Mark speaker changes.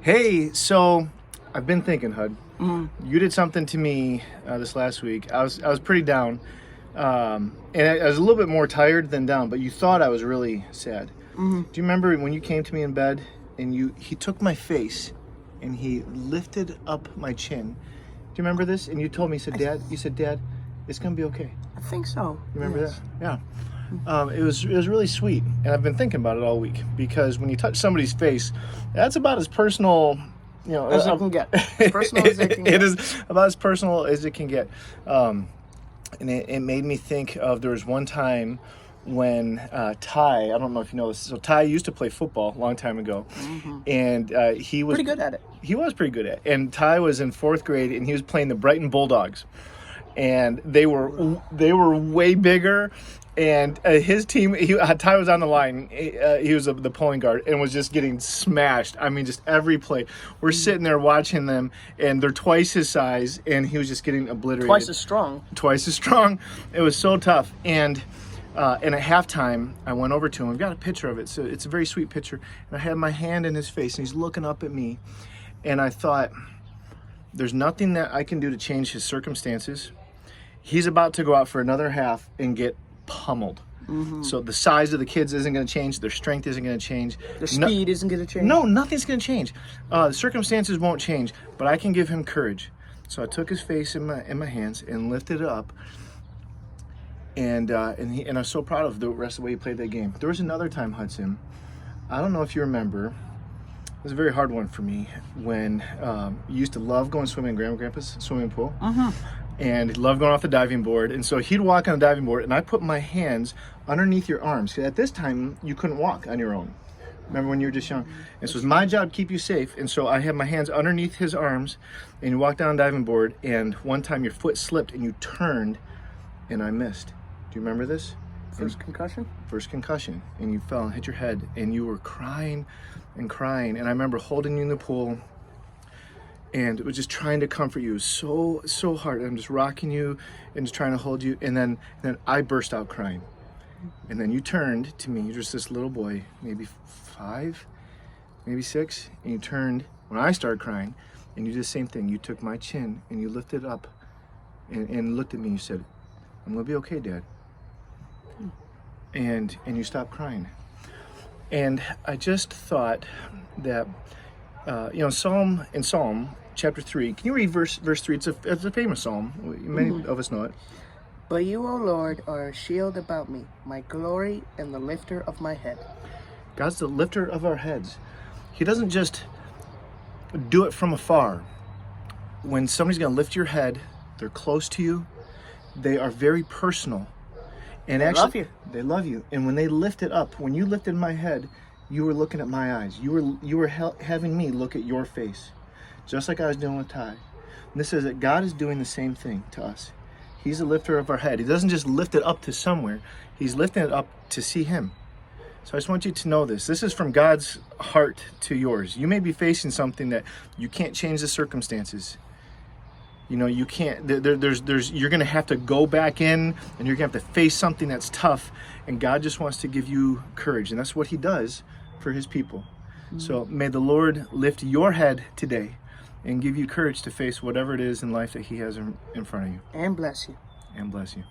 Speaker 1: Hey, so I've been thinking, Hud.
Speaker 2: Mm-hmm.
Speaker 1: You did something to me this last week. I was pretty down, and I was a little bit more tired than down. But you thought I was really sad.
Speaker 2: Mm-hmm.
Speaker 1: Do you remember when you came to me in bed and he took my face and he lifted up my chin? Do you remember this? And you told me, you said, Dad, it's gonna be okay.
Speaker 2: I think so.
Speaker 1: You remember
Speaker 2: Yes.
Speaker 1: that? Yeah. It was really sweet, and I've been thinking about it all week because when you touch somebody's face, that's about as personal,
Speaker 2: As it can get. As personal as it can get.
Speaker 1: It is about as personal as it can get, and it made me think of there was one time when Ty, I don't know if you know this, so Ty used to play football a long time ago, and he was
Speaker 2: Pretty good at it.
Speaker 1: He was pretty good at it. And Ty was in fourth grade, and he was playing the Brighton Bulldogs, and they were way bigger. And his team, Ty was on the line. He was the pulling guard and was just getting smashed. I mean, just every play. We're sitting there watching them, and they're twice his size, and he was just getting obliterated.
Speaker 2: Twice as strong.
Speaker 1: Twice as strong. It was so tough. And at halftime, I went over to him. I've got a picture of it. So it's a very sweet picture. And I had my hand in his face, and he's looking up at me. And I thought, there's nothing that I can do to change his circumstances. He's about to go out for another half and get pummeled. So the size of the kids isn't going to change. Their strength isn't going to change.
Speaker 2: The speed isn't going to change.
Speaker 1: No, nothing's going to change. The circumstances won't change, but I can give him courage. So I took his face in my hands and lifted it up, and I was so proud of the rest of the way he played that game. There was another time, Hudson. I don't know if you remember. It was a very hard one for me when you used to love going swimming in Grandma and Grandpa's swimming pool. And he loved going off the diving board. And so he'd walk on the diving board, and I put my hands underneath your arms. 'Cause at this time, you couldn't walk on your own. Remember when you were just young? And so it was my job to keep you safe. And so I had my hands underneath his arms, and you walked down the diving board, and one time your foot slipped, and you turned, and I missed. Do you remember this?
Speaker 2: First concussion?
Speaker 1: First concussion. And you fell and hit your head, and you were crying and crying. And I remember holding you in the pool, and it was just trying to comfort you so hard. I'm just rocking you and just trying to hold you, and then I burst out crying. And then you turned to me. You're just this little boy, maybe 5, maybe 6, and you turned when I started crying, and you did the same thing. You took my chin and you lifted it up and looked at me. You said, "I'm gonna be okay, Dad." And you stopped crying. And I just thought that Psalm chapter 3. Can you read verse 3? It's a famous psalm. Many of us know it.
Speaker 2: But you, O Lord, are a shield about me, my glory and the lifter of my head.
Speaker 1: God's the lifter of our heads. He doesn't just do it from afar. When somebody's going to lift your head, they're close to you. They are very personal. And
Speaker 2: They
Speaker 1: actually,
Speaker 2: love you.
Speaker 1: They love you. And when they lift it up, when you lifted my head, you were looking at my eyes. You were having me look at your face, just like I was doing with Ty. And this is that God is doing the same thing to us. He's the lifter of our head. He doesn't just lift it up to somewhere. He's lifting it up to see Him. So I just want you to know this. This is from God's heart to yours. You may be facing something that you can't change the circumstances. You can't. You're going to have to go back in, and you're going to have to face something that's tough. And God just wants to give you courage, and that's what He does for His people. So may the Lord lift your head today and give you courage to face whatever it is in life that He has in front of you.
Speaker 2: And bless you.
Speaker 1: And bless you.